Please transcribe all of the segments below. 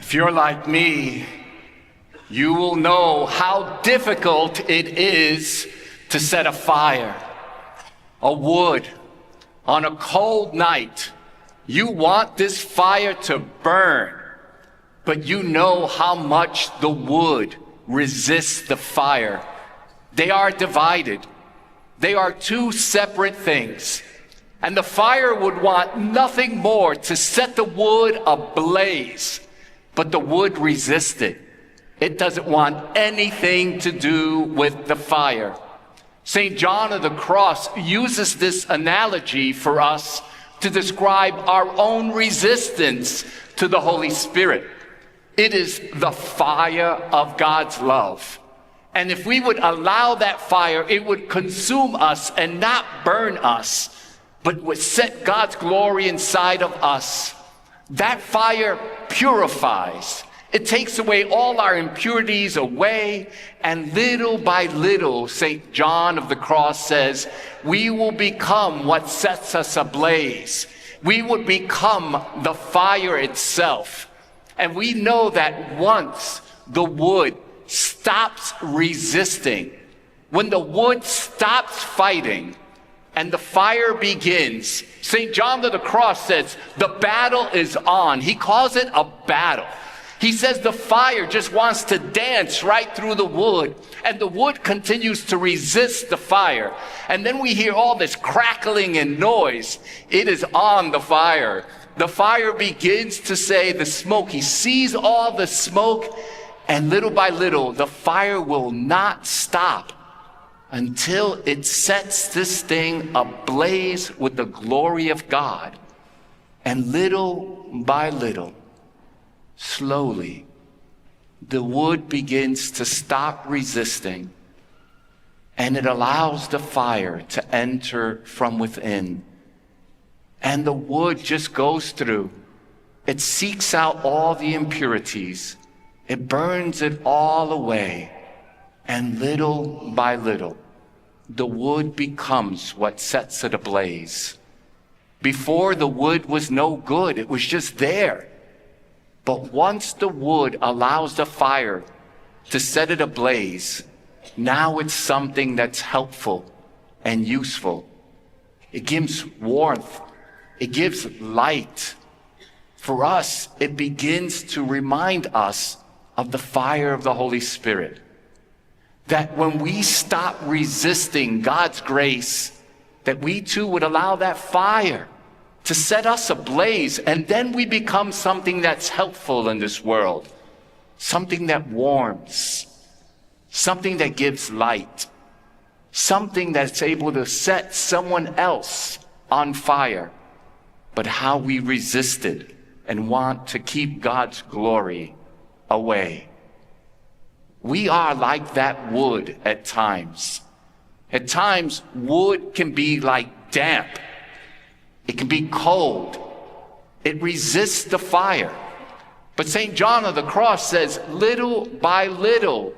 If you're like me, you will know how difficult it is to set a fire, a wood, on a cold night. You want this fire to burn, but you know how much the wood resists the fire. They are divided. They are two separate things. And the fire would want nothing more to set the wood ablaze, but the wood resists it. It doesn't want anything to do with the fire. St. John of the Cross uses this analogy for us to describe our own resistance to the Holy Spirit. It is the fire of God's love. And if we would allow that fire, it would consume us and not burn us, but would set God's glory inside of us. That fire purifies. It takes away all our impurities away, and little by little, St. John of the Cross says, we will become what sets us ablaze. We will become the fire itself. And we know that once the wood stops resisting, when the wood stops fighting, and the fire begins, St. John of the Cross says, the battle is on. He calls it a battle. He says the fire just wants to dance right through the wood, and the wood continues to resist the fire. And then we hear all this crackling and noise. It is on the fire. The fire begins to say the smoke. He sees all the smoke, and little by little, the fire will not stop until it sets this thing ablaze with the glory of God. And little by little, slowly, the wood begins to stop resisting, and it allows the fire to enter from within. And the wood just goes through. It seeks out all the impurities. It burns it all away. And little by little, the wood becomes what sets it ablaze. Before, the wood was no good. It was just there. But once the wood allows the fire to set it ablaze, now it's something that's helpful and useful. It gives warmth. It gives light. For us, it begins to remind us of the fire of the Holy Spirit. That when we stop resisting God's grace, that we too would allow that fire to set us ablaze, and then we become something that's helpful in this world, something that warms, something that gives light, something that's able to set someone else on fire. But how we resisted and want to keep God's glory away. We are like that wood at times. At times, wood can be like damp. It can be cold. It resists the fire. But St. John of the Cross says, little by little,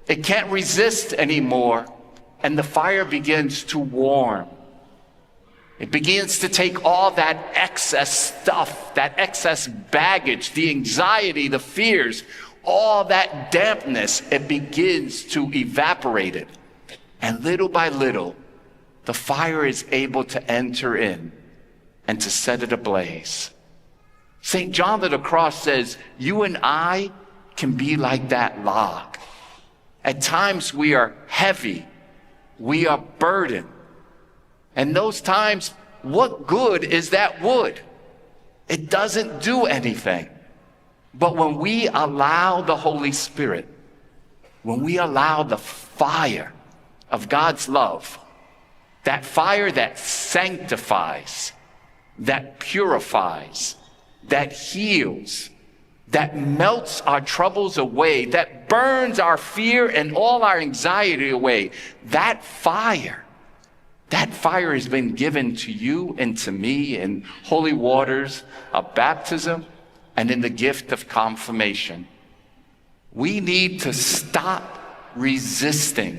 it can't resist anymore, and the fire begins to warm. It begins to take all that excess stuff, that excess baggage, the anxiety, the fears, all that dampness, it begins to evaporate it. And little by little, the fire is able to enter in and to set it ablaze. St. John of the Cross says, you and I can be like that log. At times we are heavy, we are burdened. And those times, what good is that wood? It doesn't do anything. But when we allow the Holy Spirit, when we allow the fire of God's love, that fire that sanctifies, that purifies, that heals, that melts our troubles away, that burns our fear and all our anxiety away, that fire has been given to you and to me in holy waters of baptism and in the gift of confirmation. We need to stop resisting.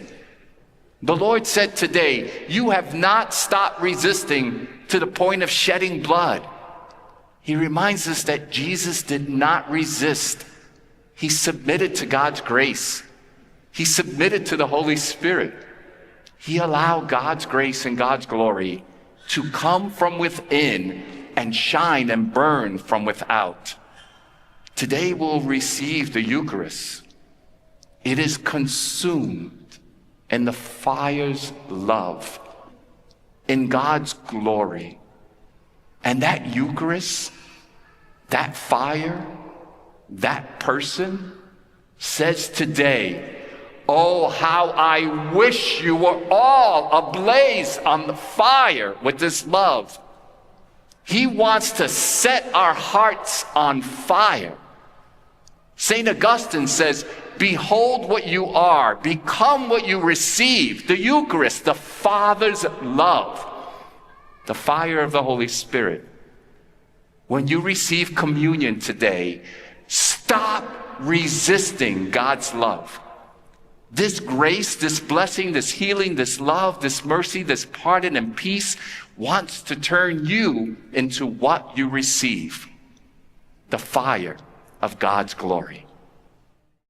The Lord said today, you have not stopped resisting to the point of shedding blood. He reminds us that Jesus did not resist. He submitted to God's grace. He submitted to the Holy Spirit. He allowed God's grace and God's glory to come from within and shine and burn from without. Today we'll receive the Eucharist. It is consumed in the fire's love, in God's glory. And that Eucharist, that fire, that person says today, oh, how I wish you were all ablaze on the fire with this love. He wants to set our hearts on fire. St. Augustine says, behold what you are, become what you receive, the Eucharist, the Father's love, the fire of the Holy Spirit. When you receive communion today, stop resisting God's love. This grace, this blessing, this healing, this love, this mercy, this pardon and peace wants to turn you into what you receive, the fire of God's glory.